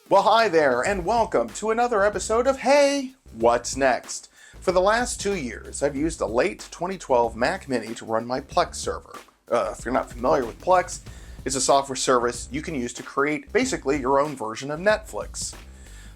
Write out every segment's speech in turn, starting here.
Well, hi there, and welcome to another episode of Hey, What's Next? For the last 2 years, I've used a late 2012 Mac Mini to run my Plex server. If you're not familiar with Plex, it's a software service you can use to create basically your own version of Netflix.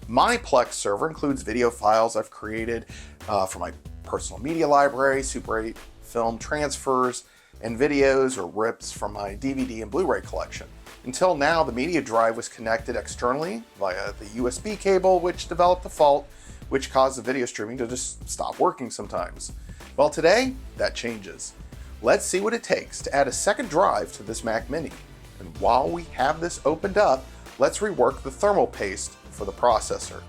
My Plex server includes video files I've created for my personal media library, Super 8 film transfers, and videos or rips from my DVD and Blu-ray collection. Until now, the media drive was connected externally via the USB cable, which developed a fault, which caused the video streaming to just stop working sometimes. Well, today, that changes. Let's see what it takes to add a second drive to this Mac Mini. And while we have this opened up, let's rework the thermal paste for the processor.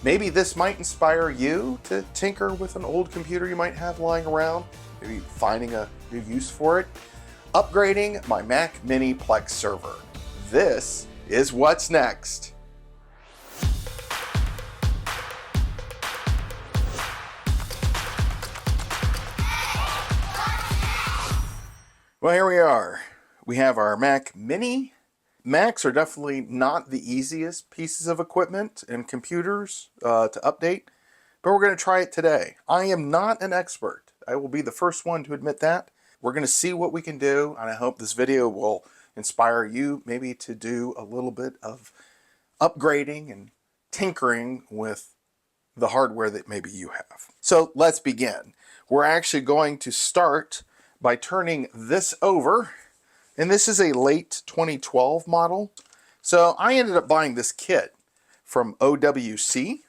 Maybe this might inspire you to tinker with an old computer you might have lying around, maybe finding a new use for it. Upgrading my Mac Mini Plex server. This is what's next. Well, here we are. We have our Mac Mini. Macs are definitely not the easiest pieces of equipment and computers to update, but we're going to try it today. I am not an expert. I will be the first one to admit that. We're going to see what we can do, and I hope this video will inspire you maybe to do a little bit of upgrading and tinkering with the hardware that maybe you have. So let's begin. We're actually going to start by turning this over, and this is a late 2012 model. So I ended up buying this kit from OWC.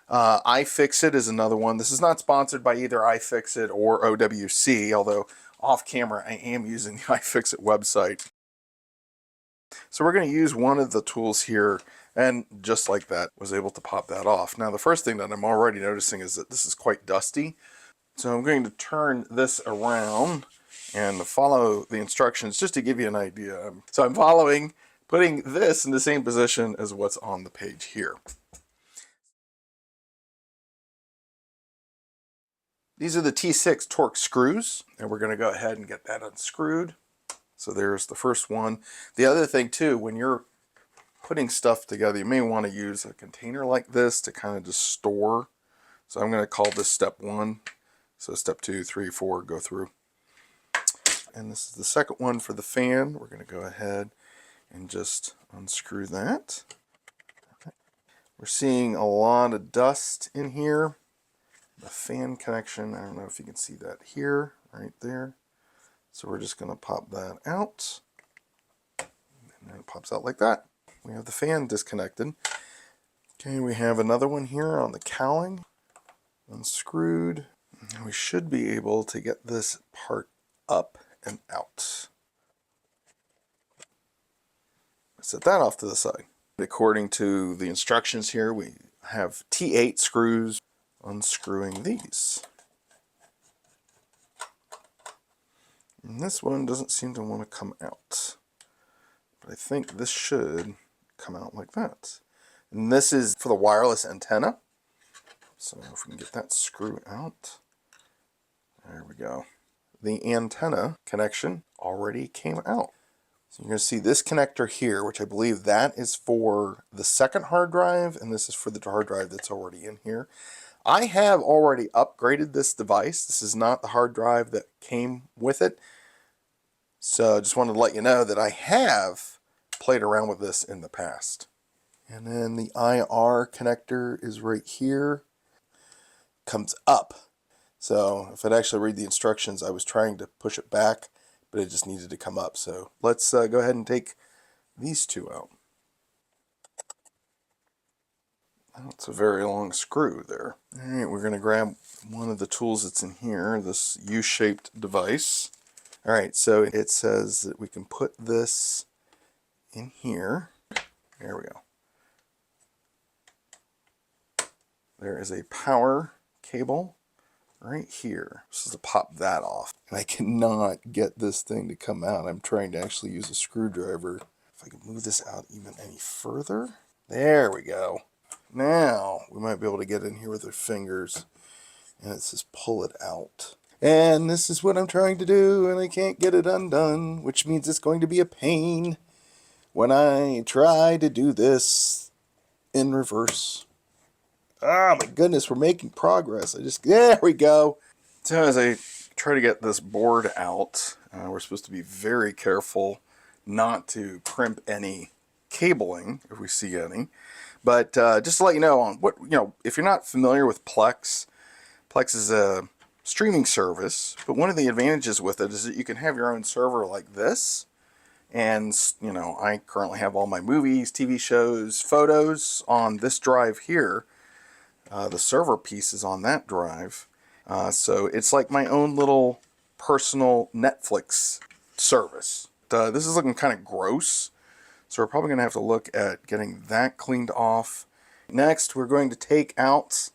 iFixit is another one. This is not sponsored by either iFixit or OWC, although off camera I am using the iFixit website. So we're going to use one of the tools here, and just like that, was able to pop that off. Now the first thing that I'm already noticing is that this is quite dusty. So I'm going to turn this around and follow the instructions just to give you an idea. So I'm putting this in the same position as what's on the page here. These are the T6 Torx screws, and we're going to go ahead and get that unscrewed. So there's the first one. The other thing too, when you're putting stuff together, you may want to use a container like this to kind of just store. So I'm going to call this step 1. So step 2, 3, 4, go through. And this is the second one for the fan. We're going to go ahead and just unscrew that. We're seeing a lot of dust in here. The fan connection, I don't know if you can see that here, right there. So we're just going to pop that out. And then it pops out like that. We have the fan disconnected. Okay, we have another one here on the cowling. Unscrewed. And we should be able to get this part up and out. Set that off to the side. According to the instructions here, we have T8 screws. Unscrewing these. And this one doesn't seem to want to come out. But I think this should come out like that. And this is for the wireless antenna. So if we can get that screw out. There we go. The antenna connection already came out. So you're going to see this connector here, which I believe that is for the second hard drive, and this is for the hard drive that's already in here. I have already upgraded this device. This is not the hard drive that came with it. So I just wanted to let you know that I have played around with this in the past. And then the IR connector is right here. Comes up. So if I'd actually read the instructions, I was trying to push it back, but it just needed to come up. So let's go ahead and take these two out. That's a very long screw there. Alright, we're going to grab one of the tools that's in here, this U-shaped device. Alright, so it says that we can put this in here. There we go. There is a power cable right here. This is to pop that off. And I cannot get this thing to come out. I'm trying to actually use a screwdriver. If I can move this out even any further. There we go. Now we might be able to get in here with our fingers, and it says pull it out. And this is what I'm trying to do, and I can't get it undone, which means it's going to be a pain. when I try to do this in reverse. Oh my goodness, we're making progress. There we go. So as I try to get this board out, we're supposed to be very careful not to crimp any cabling if we see any. But just to let you know on what, if you're not familiar with Plex, Plex is a streaming service, but one of the advantages with it is that you can have your own server like this. And, I currently have all my movies, TV shows, photos on this drive here. The server piece is on that drive. So it's like my own little personal Netflix service. This is looking kind of gross. So we're probably going to have to look at getting that cleaned off. Next, we're going to take out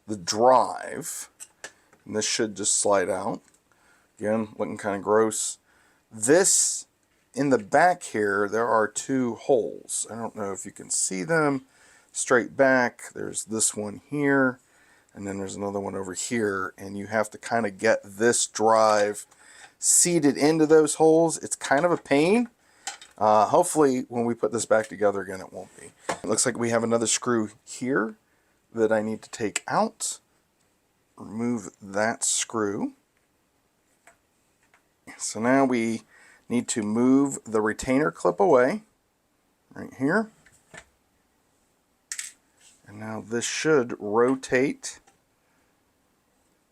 the drive. And this should just slide out. Again, looking kind of gross. This, in the back here, there are two holes. I don't know if you can see them. Straight back, there's this one here. And then there's another one over here. And you have to kind of get this drive seated into those holes. It's kind of a pain. Hopefully when we put this back together again it won't be. It looks like we have another screw here that I need to take out. Remove that screw. So now we need to move the retainer clip away right here. And now this should rotate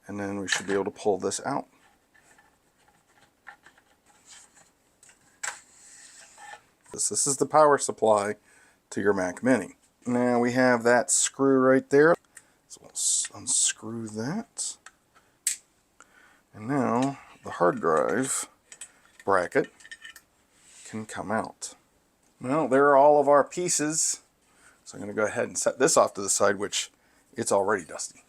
and then we should be able to pull this out. This is the power supply to your Mac Mini. Now we have that screw right there. So we'll unscrew that. And now the hard drive bracket can come out. Well, there are all of our pieces. So I'm going to go ahead and set this off to the side, which it's already dusty.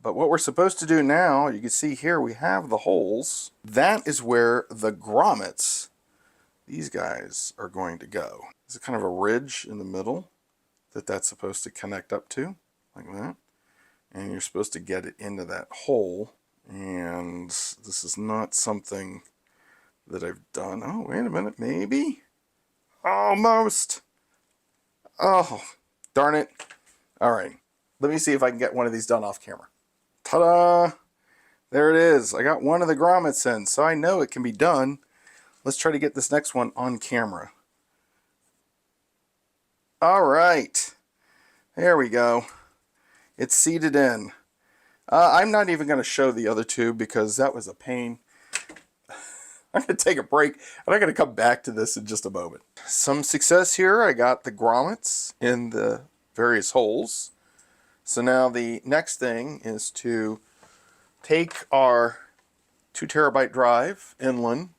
But what we're supposed to do now, you can see here we have the holes. That is where the grommets, these guys, are going to go. There's kind of a ridge in the middle that's supposed to connect up to, like that. And you're supposed to get it into that hole. And this is not something that I've done. Oh, wait a minute, maybe? Almost. Oh, darn it. All right, let me see if I can get one of these done off camera. Ta-da! There it is. I got one of the grommets in, so I know it can be done. Let's try to get this next one on camera. All right. There we go. It's seated in. I'm not even going to show the other two because that was a pain. I'm going to take a break, and I'm going to come back to this in just a moment. Some success here. I got the grommets in the various holes. So now the next thing is to take our 2 terabyte drive inland,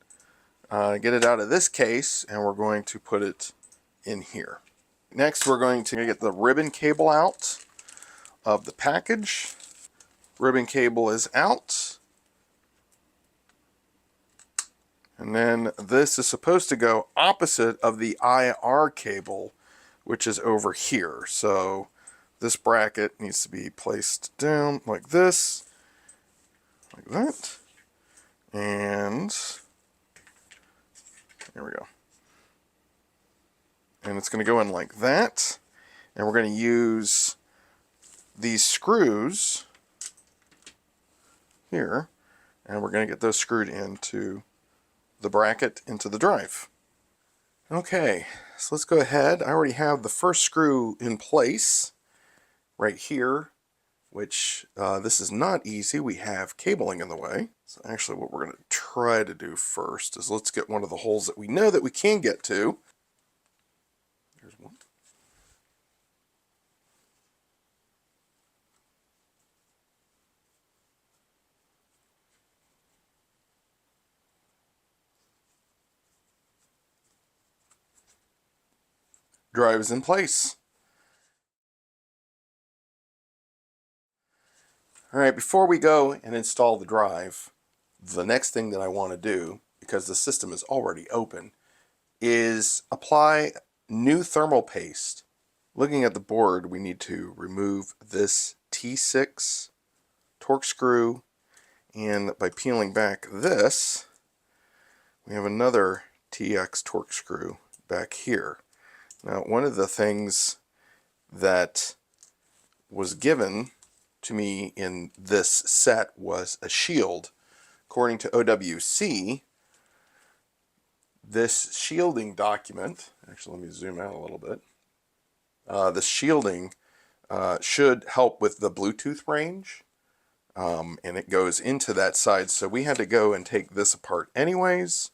get it out of this case, and we're going to put it in here. Next, we're going to get the ribbon cable out of the package. Ribbon cable is out. And then this is supposed to go opposite of the IR cable, which is over here. So this bracket needs to be placed down like this, like that, and there we go. And it's going to go in like that, and we're going to use these screws here, and we're going to get those screwed into the bracket into the drive. Okay, so let's go ahead. I already have the first screw in place right here, which this is not easy. We have cabling in the way. So actually what we're going to try to do first is let's get one of the holes that we know that we can get to. Here's one. Drive is in place. All right, before we go and install the drive, the next thing that I want to do, because the system is already open, is apply new thermal paste. Looking at the board, we need to remove this T6 torque screw, and by peeling back this, we have another TX torque screw back here. Now, one of the things that was given to me in this set was a shield. According to OWC, this shielding document, actually let me zoom out a little bit, the shielding should help with the Bluetooth range, and it goes into that side, so we had to go and take this apart anyways.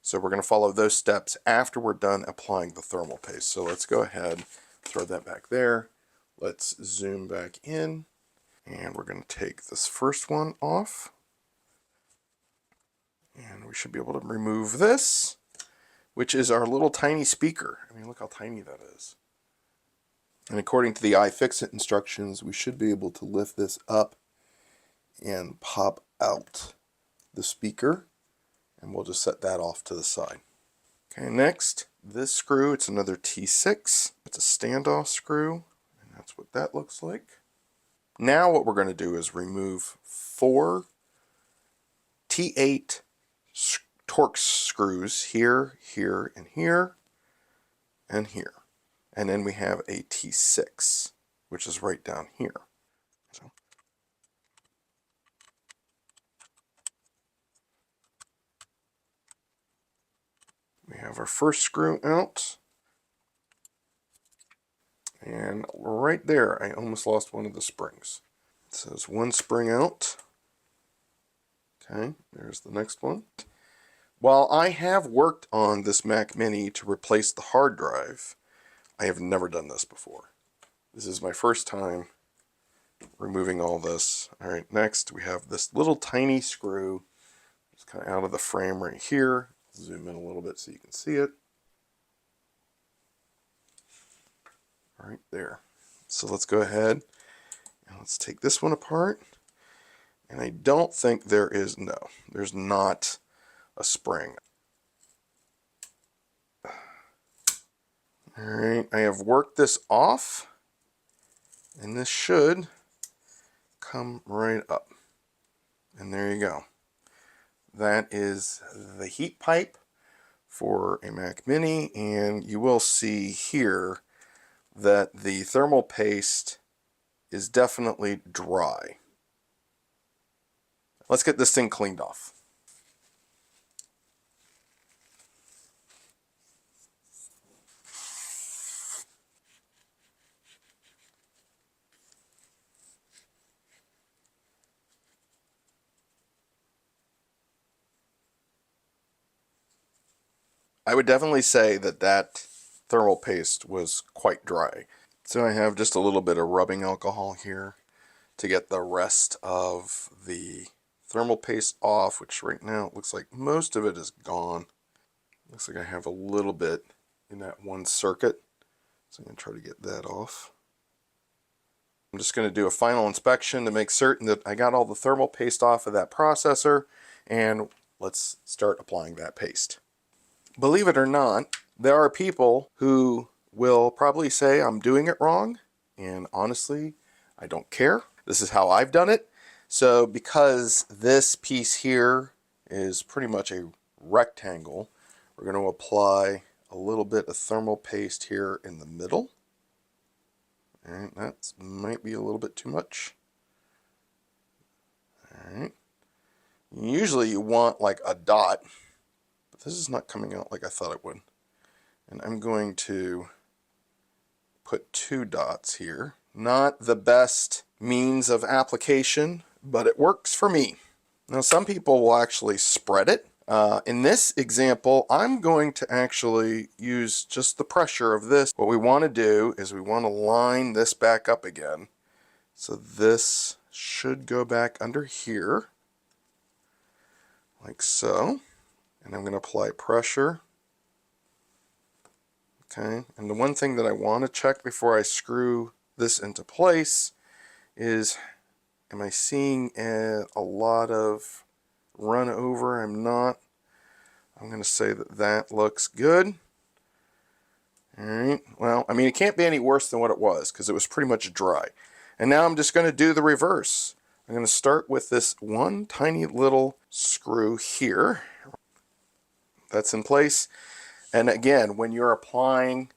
So we're going to follow those steps after we're done applying the thermal paste. So let's go ahead, throw that back there. Let's zoom back in, and we're going to take this first one off. And we should be able to remove this, which is our little tiny speaker. I mean, look how tiny that is. And according to the iFixit instructions, we should be able to lift this up and pop out the speaker. And we'll just set that off to the side. Okay, next, this screw, it's another T6. It's a standoff screw, and that's what that looks like. Now what we're going to do is remove 4 T8 torque screws here, here, and here, and here. And then we have a T6, which is right down here. So we have our first screw out. And right there, I almost lost one of the springs. It says one spring out. Okay, there's the next one. While I have worked on this Mac Mini to replace the hard drive, I have never done this before. This is my first time removing all this. Alright, next we have this little tiny screw. It's kind of out of the frame right here. Zoom in a little bit so you can see it. Right there. So let's go ahead and let's take this one apart. And I don't think there's not a spring. Alright, I have worked this off, and this should come right up. And there you go. That is the heat pipe for a Mac Mini, and you will see here that the thermal paste is definitely dry. Let's get this thing cleaned off. I would definitely say that that thermal paste was quite dry. So I have just a little bit of rubbing alcohol here to get the rest of the thermal paste off, which right now it looks like most of it is gone. Looks like I have a little bit in that one circuit, so I'm going to try to get that off. I'm just going to do a final inspection to make certain that I got all the thermal paste off of that processor, and let's start applying that paste. Believe it or not, there are people who will probably say I'm doing it wrong, and honestly, I don't care. This is how I've done it. So because this piece here is pretty much a rectangle, we're going to apply a little bit of thermal paste here in the middle. Alright, that might be a little bit too much. Alright. Usually you want like a dot, but this is not coming out like I thought it would. And I'm going to put 2 dots here. Not the best means of application, but it works for me. Now some people will actually spread it. In this example, I'm going to actually use just the pressure of this. What we want to do is we want to line this back up again. So this should go back under here, like so. And I'm going to apply pressure. Okay, and the one thing that I want to check before I screw this into place is, am I seeing a lot of run over? I'm not. I'm going to say that that looks good. Alright, well, I mean, it can't be any worse than what it was because it was pretty much dry. And now I'm just going to do the reverse. I'm going to start with this one tiny little screw here. that's in place. And again, when you're applying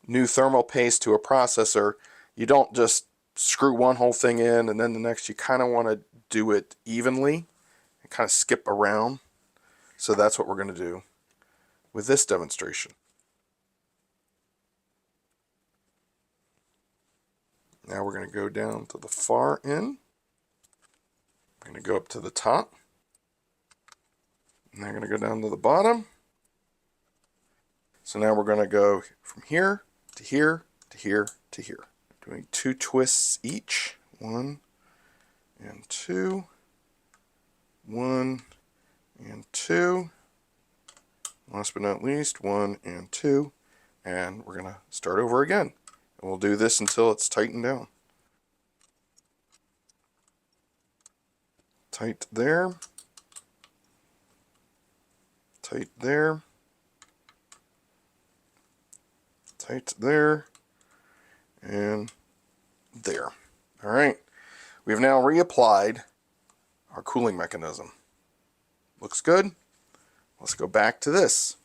new thermal paste to a processor, you don't just screw one whole thing in and then the next. You kind of want to do it evenly and kind of skip around. So that's what we're going to do with this demonstration. Now we're going to go down to the far end. We're going to go up to the top. And I'm going to go down to the bottom. So now we're going to go from here to here to here to here. Doing 2 twists each. 1 and 2. 1 and 2. Last but not least, 1 and 2. And we're going to start over again. And we'll do this until it's tightened down. Tight there. Tight there. Tight there. And there. Alright. We've now reapplied our cooling mechanism. Looks good. Let's go back to this.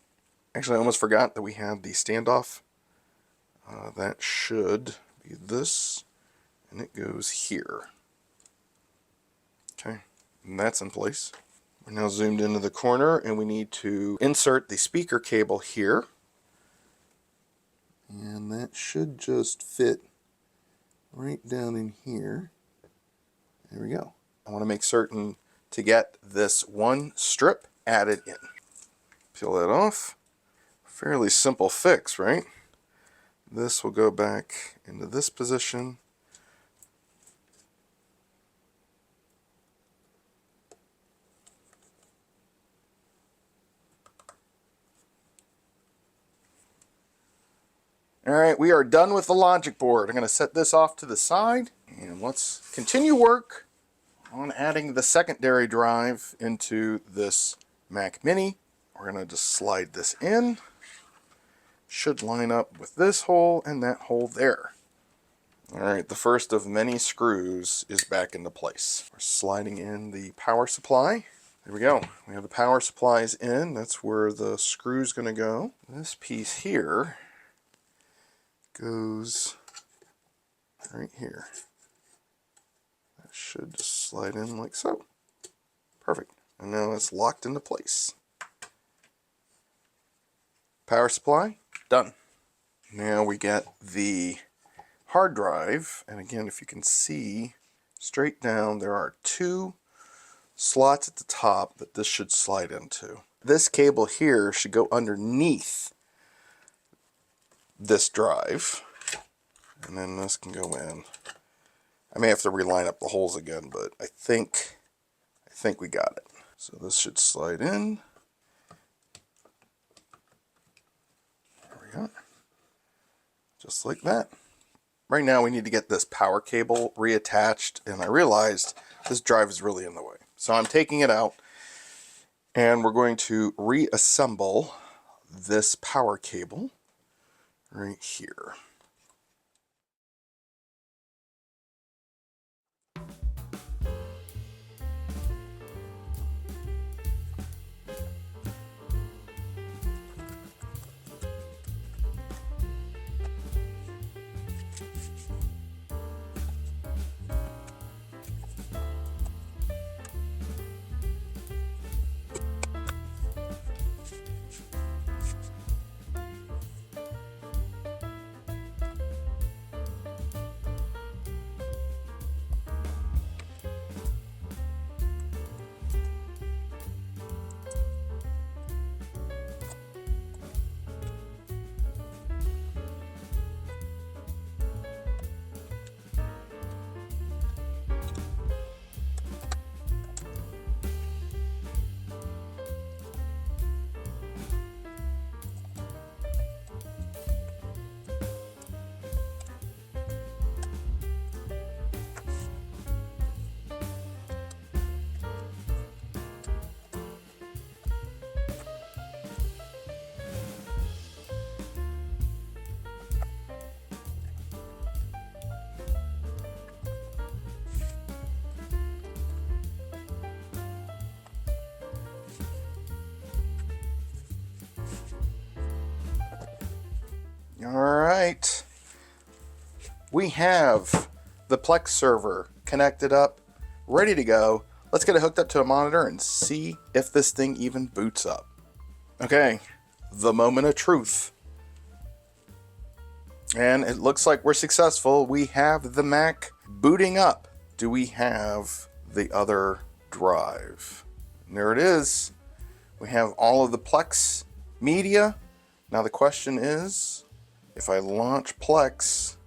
Actually, I almost forgot that we had the standoff. That should be this. And it goes here. Okay. And that's in place. We're now zoomed into the corner and we need to insert the speaker cable here. And that should just fit right down in here. There we go. I want to make certain to get this one strip added in. Peel that off. Fairly simple fix, right? This will go back into this position. Alright, we are done with the logic board. I'm going to set this off to the side and let's continue work on adding the secondary drive into this Mac Mini. We're going to just slide this in. Should line up with this hole and that hole there. Alright, the first of many screws is back into place. We're sliding in the power supply. There we go. We have the power supplies in. That's where the screw's going to go. This piece here goes right here. That should just slide in like so. Perfect. And now it's locked into place. Power supply, done. Now we get the hard drive, and again, if you can see straight down, there are 2 slots at the top that this should slide into. This cable here should go underneath this drive, and then this can go in. I may have to reline up the holes again, but I think we got it. So this should slide in. There we go. Just like that. Right now we need to get this power cable reattached, and I realized this drive is really in the way. So I'm taking it out, and we're going to reassemble this power cable right here. right. We have the Plex server connected up, ready to go. Let's get it hooked up to a monitor and see if this thing even boots up. Okay, the moment of truth. And it looks like we're successful. We have the Mac booting up. Do we have the other drive? And there it is. We have all of the Plex media. Now the question is, if I launch Plex,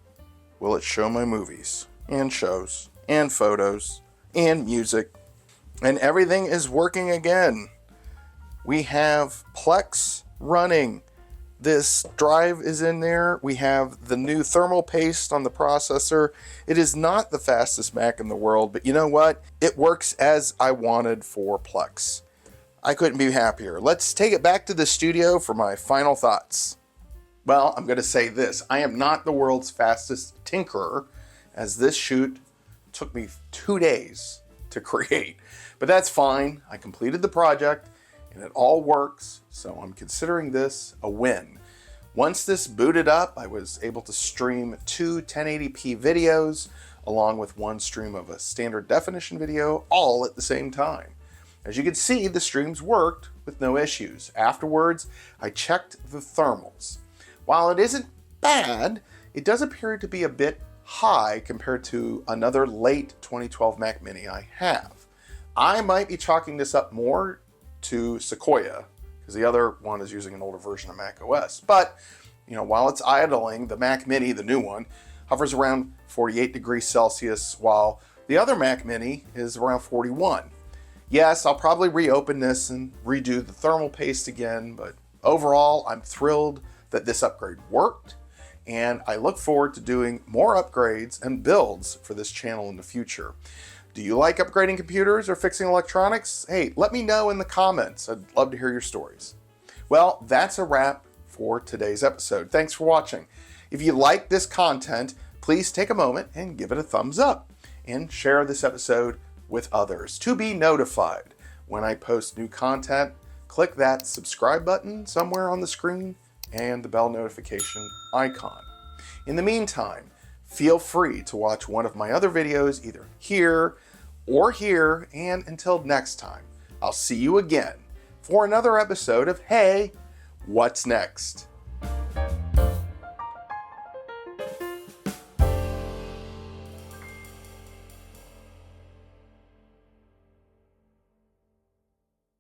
will it show my movies and shows and photos and music? And everything is working again. We have Plex running. This drive is in there. We have the new thermal paste on the processor. It is not the fastest Mac in the world, but you know what? It works as I wanted for Plex. I couldn't be happier. Let's take it back to the studio for my final thoughts. Well, I'm going to say this. I am not the world's fastest tinkerer, as this shoot took me 2 days to create. But that's fine. I completed the project, and it all works, so I'm considering this a win. Once this booted up, I was able to stream 2 1080p videos, along with 1 stream of a standard definition video, all at the same time. As you can see, the streams worked with no issues. Afterwards, I checked the thermals. While it isn't bad, it does appear to be a bit high compared to another late 2012 Mac Mini I have. I might be chalking this up more to Sequoia, because the other one is using an older version of Mac OS. But, while it's idling, the Mac Mini, the new one, hovers around 48 degrees Celsius, while the other Mac Mini is around 41. Yes, I'll probably reopen this and redo the thermal paste again, but overall, I'm thrilled that this upgrade worked, and I look forward to doing more upgrades and builds for this channel in the future. Do you like upgrading computers or fixing electronics? Hey, let me know in the comments. I'd love to hear your stories. Well, that's a wrap for today's episode. Thanks for watching. If you like this content, please take a moment and give it a thumbs up and share this episode with others. To be notified when I post new content, click that subscribe button somewhere on the screen and the bell notification icon. In the meantime, feel free to watch one of my other videos either here or here, and until next time, I'll see you again for another episode of Hey, What's Next?